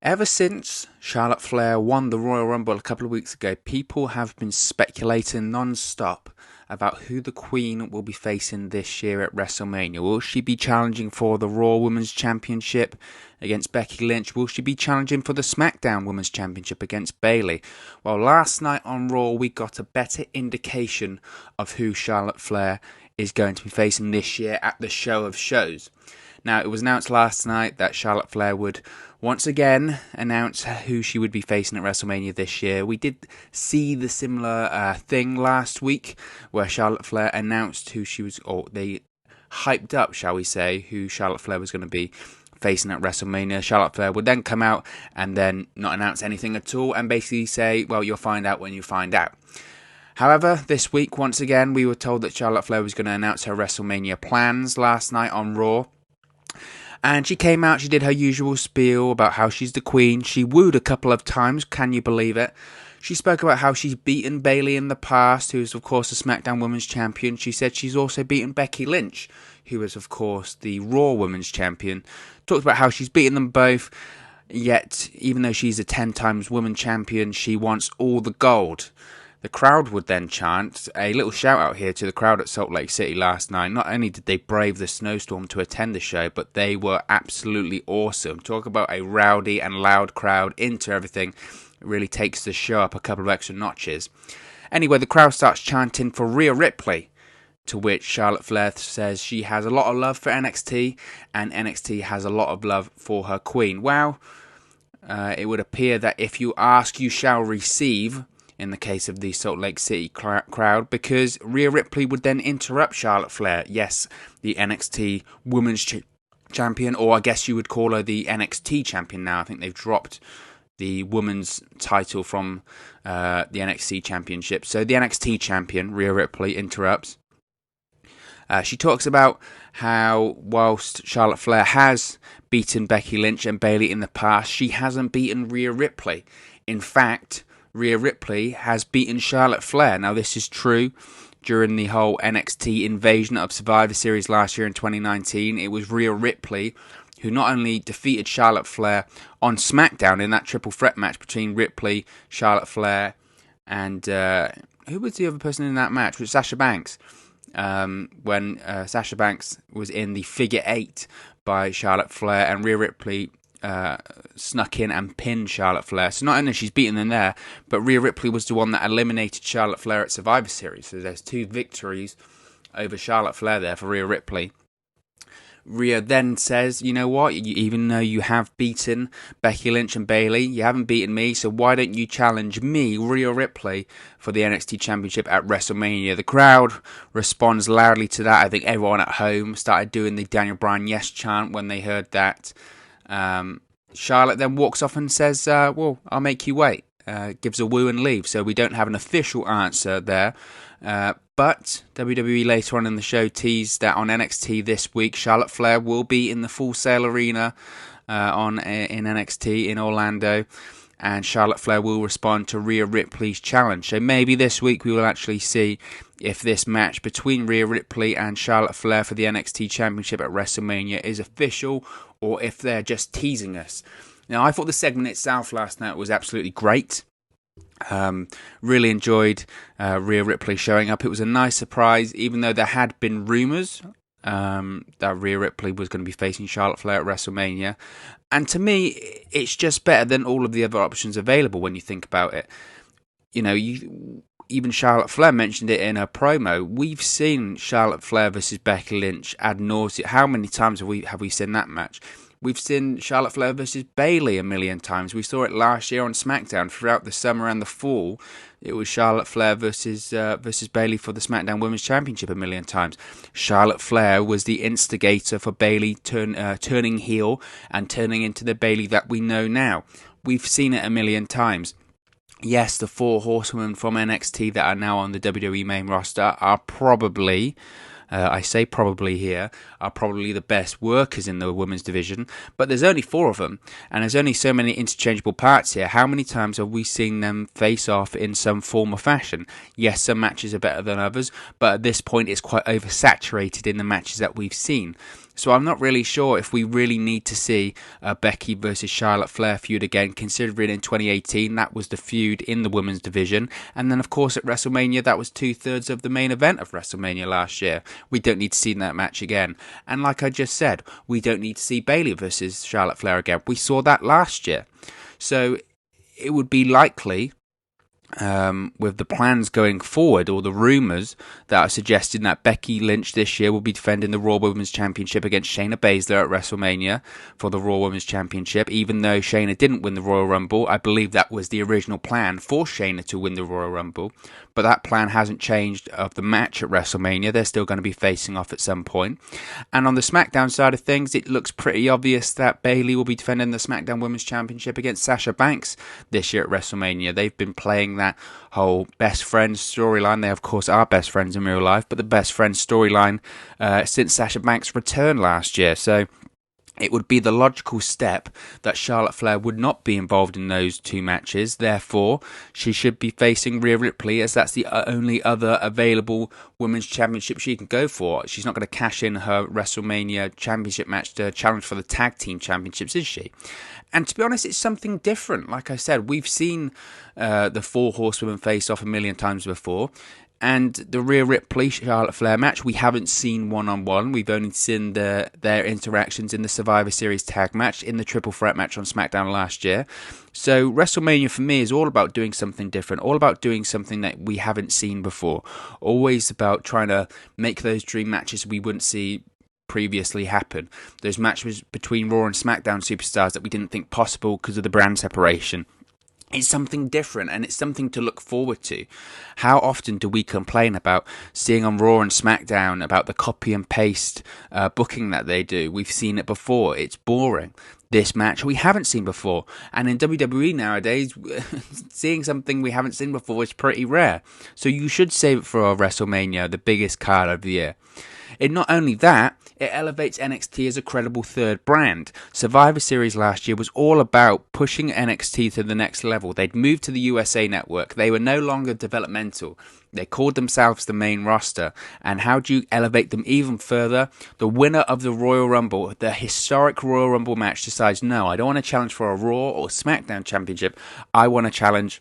Ever since Charlotte Flair won the Royal Rumble a couple of weeks ago, people have been speculating non-stop about who the Queen will be facing this year at WrestleMania. Will she be challenging for the Raw Women's Championship against Becky Lynch? Will she be challenging for the SmackDown Women's Championship against Bayley? Well, last night on Raw, we got a better indication of who Charlotte Flair is going to be facing this year at the show of shows. Now, it was announced last night that Charlotte Flair would once again announce who she would be facing at WrestleMania this year. We did see the similar thing last week where Charlotte Flair announced who she was, or they hyped up, shall we say, who Charlotte Flair was going to be facing at WrestleMania. Charlotte Flair would then come out and then not announce anything at all and basically say, well, you'll find out when you find out. However, this week, once again, we were told that Charlotte Flair was going to announce her WrestleMania plans last night on Raw. And she came out, she did her usual spiel about how she's the Queen. She wooed a couple of times, can you believe it? She spoke about how she's beaten Bayley in the past, who is of course the SmackDown Women's Champion. She said she's also beaten Becky Lynch, who is of course the Raw Women's Champion. Talked about how she's beaten them both, yet even though she's a 10 times Women's Champion, she wants all the gold. The crowd would then chant. A little shout out here to the crowd at Salt Lake City last night. Not only did they brave the snowstorm to attend the show, but they were absolutely awesome. Talk about a rowdy and loud crowd into everything. It really takes the show up a couple of extra notches. Anyway, the crowd starts chanting for Rhea Ripley, to which Charlotte Flair says she has a lot of love for NXT, and NXT has a lot of love for her Queen. Well, it would appear that if you ask, you shall receive, in the case of the Salt Lake City crowd, because Rhea Ripley would then interrupt Charlotte Flair. Yes, the NXT Women's Champion, or I guess you would call her the NXT Champion now. I think they've dropped the women's title from the NXT Championship. So the NXT Champion, Rhea Ripley, interrupts. She talks about how whilst Charlotte Flair has beaten Becky Lynch and Bayley in the past, she hasn't beaten Rhea Ripley. In fact, Rhea Ripley has beaten Charlotte Flair. Now, this is true. During the whole NXT invasion of Survivor Series last year in 2019, it was Rhea Ripley who not only defeated Charlotte Flair on SmackDown in that triple threat match between Ripley, Charlotte Flair, and who was the other person in that match? It was Sasha Banks. When Sasha Banks was in the figure 8 by Charlotte Flair, and Rhea Ripley snuck in and pinned Charlotte Flair. So not only she's beaten them there, but Rhea Ripley was the one that eliminated Charlotte Flair at Survivor Series. So there's 2 victories over Charlotte Flair there for Rhea Ripley. Rhea then says, you know what, even though you have beaten Becky Lynch and Bayley, you haven't beaten me, so why don't you challenge me, Rhea Ripley, for the NXT Championship at WrestleMania? The crowd responds loudly to that. I think everyone at home started doing the Daniel Bryan yes chant when they heard that. Charlotte then walks off and says, well, I'll make you wait. Gives a woo and leaves. So we don't have an official answer there. But WWE later on in the show teased that on NXT this week, Charlotte Flair will be in the Full Sail Arena in NXT in Orlando. And Charlotte Flair will respond to Rhea Ripley's challenge. So maybe this week we will actually see if this match between Rhea Ripley and Charlotte Flair for the NXT Championship at WrestleMania is official, or if they're just teasing us. Now, I thought the segment itself last night was absolutely great. Really enjoyed Rhea Ripley showing up. It was a nice surprise, even though there had been rumours that Rhea Ripley was going to be facing Charlotte Flair at WrestleMania. And to me, it's just better than all of the other options available when you think about it. You know, even Charlotte Flair mentioned it in her promo. We've seen Charlotte Flair versus Becky Lynch ad nauseam. How many times have we seen that match? We've seen Charlotte Flair versus Bayley a million times. We saw it last year on SmackDown throughout the summer and the fall. It was Charlotte Flair versus Bayley for the SmackDown Women's Championship a million times. Charlotte Flair was the instigator for Bayley turning heel and turning into the Bayley that we know now. We've seen it a million times. Yes, the 4 horsewomen from NXT that are now on the WWE main roster are probably... I say probably here, are probably the best workers in the women's division, but there's only 4 of them, and there's only so many interchangeable parts here. How many times have we seen them face off in some form or fashion? Yes, some matches are better than others, but at this point it's quite oversaturated in the matches that we've seen. So I'm not really sure if we really need to see Becky versus Charlotte Flair feud again, considering in 2018 that was the feud in the women's division. And then, of course, at WrestleMania, that was 2/3 of the main event of WrestleMania last year. We don't need to see that match again. And like I just said, we don't need to see Bayley versus Charlotte Flair again. We saw that last year. So it would be likely, with the plans going forward, or the rumours that are suggesting that Becky Lynch this year will be defending the Raw Women's Championship against Shayna Baszler at WrestleMania for the Raw Women's Championship. Even though Shayna didn't win the Royal Rumble, I believe that was the original plan for Shayna to win the Royal Rumble, but that plan hasn't changed of the match at WrestleMania. They're still going to be facing off at some point. And on the SmackDown side of things, it looks pretty obvious that Bayley will be defending the SmackDown Women's Championship against Sasha Banks this year at WrestleMania. They've been playing that whole best friends storyline. They, of course, are best friends in real life, but the best friends storyline since Sasha Banks' return last year. So it would be the logical step that Charlotte Flair would not be involved in those two matches. Therefore, she should be facing Rhea Ripley, as that's the only other available women's championship she can go for. She's not going to cash in her WrestleMania championship match to challenge for the tag team championships, is she? And to be honest, it's something different. Like I said, we've seen the four horsewomen face off a million times before. And the Rhea Ripley Charlotte Flair match, we haven't seen one-on-one. We've only seen their interactions in the Survivor Series tag match, in the triple threat match on SmackDown last year. So WrestleMania for me is all about doing something different, all about doing something that we haven't seen before. Always about trying to make those dream matches we wouldn't see previously happen. Those matches between Raw and SmackDown superstars that we didn't think possible because of the brand separation. It's something different, and it's something to look forward to. How often do we complain about seeing on Raw and SmackDown about the copy and paste booking that they do? We've seen it before. It's boring. This match we haven't seen before. And in WWE nowadays, seeing something we haven't seen before is pretty rare. So you should save it for WrestleMania, the biggest card of the year. And not only that, it elevates NXT as a credible third brand. Survivor Series last year was all about pushing NXT to the next level. They'd moved to the USA Network. They were no longer developmental. They called themselves the main roster. And how do you elevate them even further? The winner of the Royal Rumble, the historic Royal Rumble match, decides, no, I don't want to challenge for a Raw or SmackDown championship. I want to challenge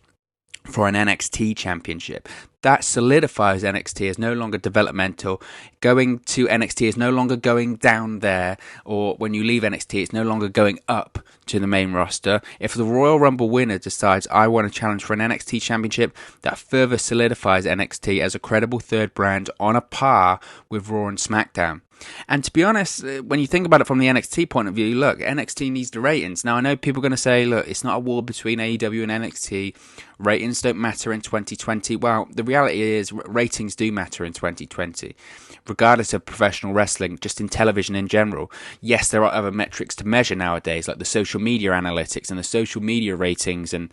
for an NXT championship. That solidifies NXT as no longer developmental. Going to NXT is no longer going down there, or when you leave NXT, it's no longer going up to the main roster. If the Royal Rumble winner decides, I want to challenge for an NXT championship, that further solidifies NXT as a credible third brand on a par with Raw and SmackDown. And to be honest, when you think about it from the NXT point of view, look, NXT needs the ratings. Now, I know people are going to say, look, it's not a war between AEW and NXT. Ratings don't matter in 2020. Well, the reality is ratings do matter in 2020, regardless of professional wrestling, just in television in general. Yes, there are other metrics to measure nowadays, like the social media analytics and the social media ratings and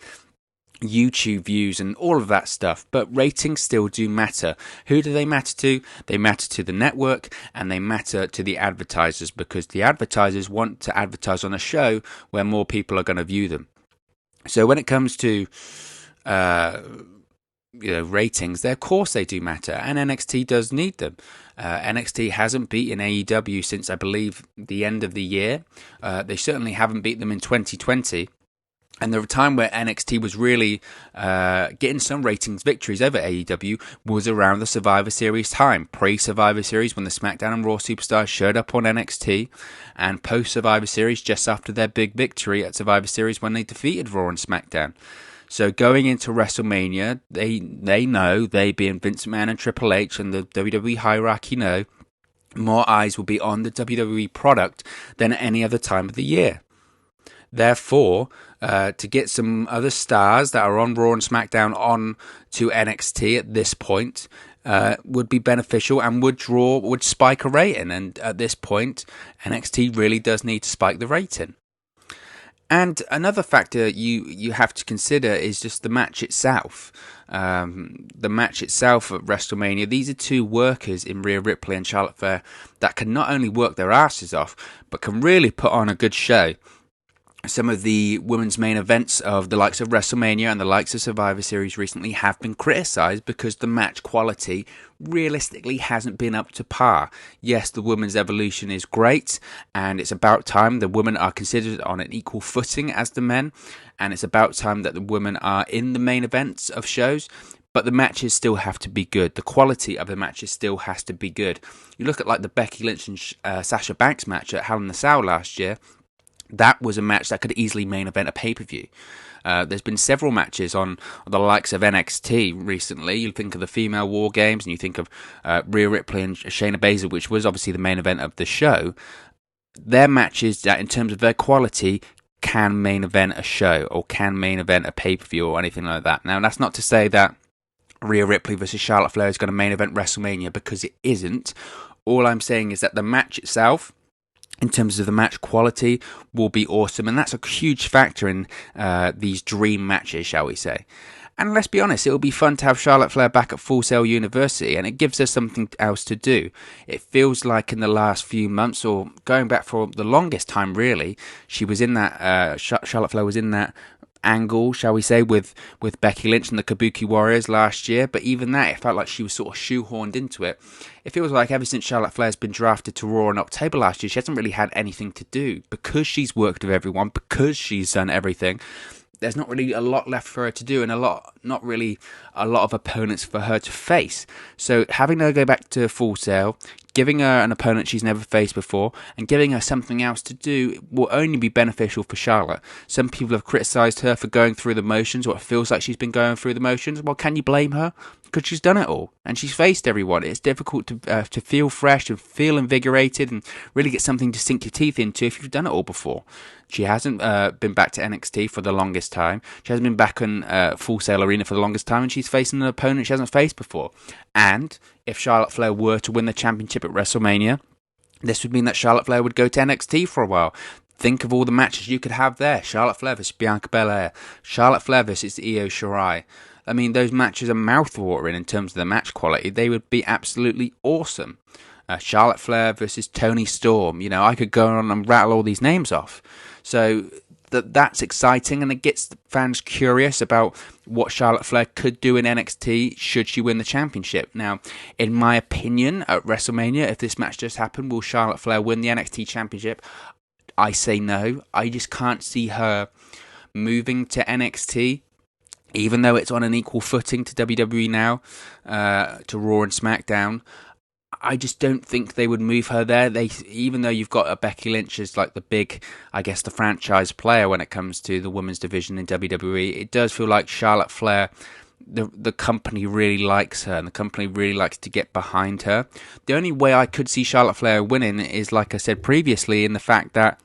YouTube views and all of that stuff, but ratings still do matter. Who do they matter to? They matter to the network, and they matter to the advertisers, because the advertisers want to advertise on a show where more people are going to view them. So when it comes to ratings, of course they do matter, and NXT does need them. NXT hasn't beaten AEW since, I believe, the end of the year. They certainly haven't beat them in 2020. And the time where NXT was really getting some ratings victories over AEW was around the Survivor Series time. Pre-Survivor Series, when the SmackDown and Raw superstars showed up on NXT, and post-Survivor Series, just after their big victory at Survivor Series when they defeated Raw and SmackDown. So going into WrestleMania, they know, they being Vince McMahon and Triple H and the WWE hierarchy know, more eyes will be on the WWE product than at any other time of the year. Therefore, to get some other stars that are on Raw and SmackDown on to NXT at this point would be beneficial and would spike a rating. And at this point, NXT really does need to spike the rating. And another factor you have to consider is just the match itself. The match itself at WrestleMania, these are two workers in Rhea Ripley and Charlotte Flair that can not only work their asses off, but can really put on a good show. some of the women's main events of the likes of WrestleMania and the likes of Survivor Series recently have been criticised because the match quality realistically hasn't been up to par. Yes, the women's evolution is great, and it's about time the women are considered on an equal footing as the men, and it's about time that the women are in the main events of shows. But the matches still have to be good. The quality of the matches still has to be good. You look at like the Becky Lynch and Sasha Banks match at Hell in a Cell last year. That was a match that could easily main event a pay-per-view. There's been several matches on the likes of NXT recently. You think of the female War Games, and you think of Rhea Ripley and Shayna Baszler, which was obviously the main event of the show. They're matches that, in terms of their quality, can main event a show or can main event a pay-per-view or anything like that. Now, that's not to say that Rhea Ripley versus Charlotte Flair is going to main event WrestleMania, because it isn't. All I'm saying is that the match itself, in terms of the match quality, will be awesome, and that's a huge factor in these dream matches, shall we say. And let's be honest, it'll be fun to have Charlotte Flair back at Full Sail University, and it gives us something else to do. It feels like in the last few months, or going back for the longest time really, she was in that, Charlotte Flair was in that angle, shall we say, with Becky Lynch and the Kabuki Warriors last year, but even that, it felt like she was sort of shoehorned into it. It feels like ever since Charlotte Flair's been drafted to Raw in October last year, she hasn't really had anything to do, because she's worked with everyone, because she's done everything. There's not really a lot left for her to do, and not really a lot of opponents for her to face. So having her go back to Full Sail, giving her an opponent she's never faced before, and giving her something else to do will only be beneficial for Charlotte. Some people have criticised her for going through the motions, or it feels like she's been going through the motions. Well, can you blame her? Because she's done it all, and she's faced everyone. It's difficult to feel fresh and feel invigorated and really get something to sink your teeth into if you've done it all before. She hasn't been back to NXT for the longest time. She hasn't been back in Full Sail Arena for the longest time, and she's facing an opponent she hasn't faced before. And if Charlotte Flair were to win the championship at WrestleMania, this would mean that Charlotte Flair would go to NXT for a while. Think of all the matches you could have there. Charlotte Flair versus Bianca Belair. Charlotte Flair versus Io Shirai. I mean, those matches are mouth-watering in terms of the match quality. They would be absolutely awesome. Charlotte Flair versus Toni Storm. You know, I could go on and rattle all these names off. So that's exciting, and it gets fans curious about what Charlotte Flair could do in NXT should she win the championship. Now, in my opinion, at WrestleMania, if this match just happened, will Charlotte Flair win the NXT championship? I say no. I just can't see her moving to NXT, even though it's on an equal footing to WWE now, to Raw and SmackDown. I just don't think they would move her there. Even though you've got a Becky Lynch as like the big, I guess, the franchise player when it comes to the women's division in WWE, it does feel like Charlotte Flair, the company really likes her, and the company really likes to get behind her. The only way I could see Charlotte Flair winning is, like I said previously, in the fact that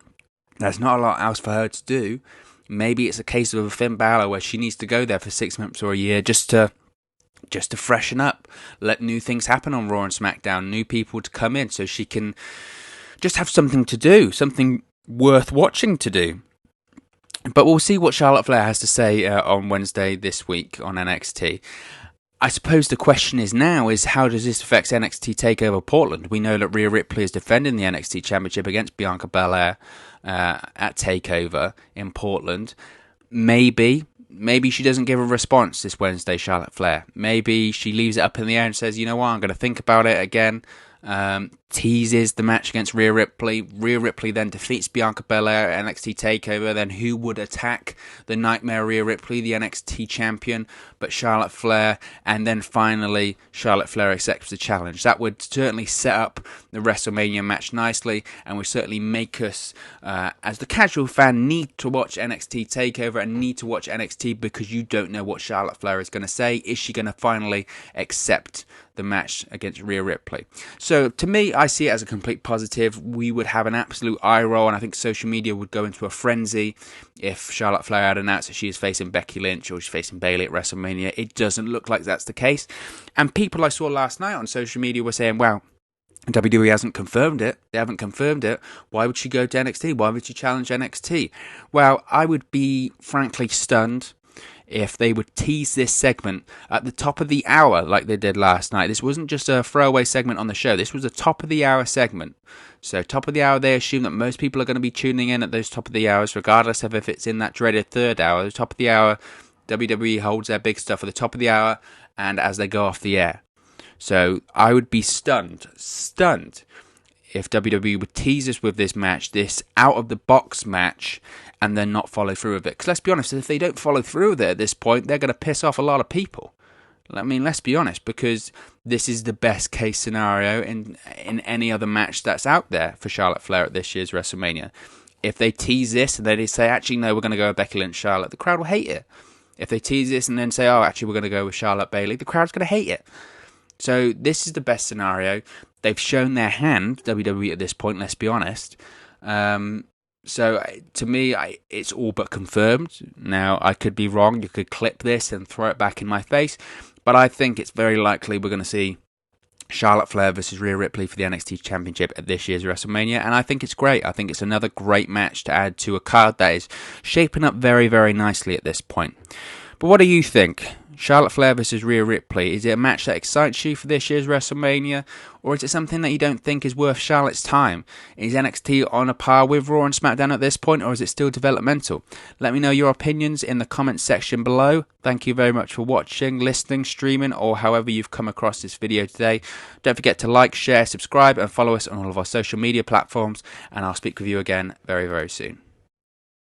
there's not a lot else for her to do. Maybe it's a case of a Finn Balor where she needs to go there for 6 months or a year just to freshen up, let new things happen on Raw and SmackDown, new people to come in, so she can just have something to do, something worth watching to do. But we'll see what Charlotte Flair has to say on Wednesday this week on NXT. I suppose the question is how does this affect NXT TakeOver Portland? We know that Rhea Ripley is defending the NXT Championship against Bianca Belair at TakeOver in Portland. Maybe she doesn't give a response this Wednesday, Charlotte Flair. Maybe she leaves it up in the air and says, you know what, I'm going to think about it again. Teases the match against Rhea Ripley. Rhea Ripley then defeats Bianca Belair at NXT TakeOver. Then who would attack the Nightmare Rhea Ripley, the NXT champion, but Charlotte Flair? And then finally, Charlotte Flair accepts the challenge. That would certainly set up the WrestleMania match nicely, and would certainly make us, as the casual fan, need to watch NXT TakeOver and need to watch NXT, because you don't know what Charlotte Flair is going to say. Is she going to finally accept the match against Rhea Ripley? So to me, I see it as a complete positive. We would have an absolute eye roll, and I think social media would go into a frenzy if Charlotte Flair had announced that she is facing Becky Lynch or she's facing Bayley at WrestleMania. It doesn't look like that's the case. And people I saw last night on social media were saying, well, WWE hasn't confirmed it. They haven't confirmed it. Why would she go to NXT? Why would she challenge NXT? Well, I would be frankly stunned if they would tease this segment at the top of the hour like they did last night. This wasn't just a throwaway segment on the show. This was a top of the hour segment. So top of the hour, they assume that most people are going to be tuning in at those top of the hours, regardless of if it's in that dreaded third hour. The top of the hour, WWE holds their big stuff at the top of the hour and as they go off the air. So I would be stunned if WWE would tease us with this match, this out-of-the-box match, and then not follow through with it. Because let's be honest, if they don't follow through with it at this point, they're going to piss off a lot of people. I mean, let's be honest, because this is the best case scenario in any other match that's out there for Charlotte Flair at this year's WrestleMania. If they tease this and then they say, actually, no, we're going to go with Becky Lynch, Charlotte, the crowd will hate it. If they tease this and then say, oh, actually, we're going to go with Charlotte, Bayley, the crowd's going to hate it. So this is the best scenario. They've shown their hand, WWE, at this point, let's be honest. So to me, it's all but confirmed. Now, I could be wrong. You could clip this and throw it back in my face. But I think it's very likely we're going to see Charlotte Flair versus Rhea Ripley for the NXT Championship at this year's WrestleMania. And I think it's great. I think it's another great match to add to a card that is shaping up very, very nicely at this point. But what do you think? Charlotte Flair versus Rhea Ripley, is it a match that excites you for this year's WrestleMania? Or is it something that you don't think is worth Charlotte's time? Is NXT on a par with Raw and SmackDown at this point, or is it still developmental? Let me know your opinions in the comments section below. Thank you very much for watching, listening, streaming, or however you've come across this video today. Don't forget to like, share, subscribe, and follow us on all of our social media platforms, and I'll speak with you again very, very soon.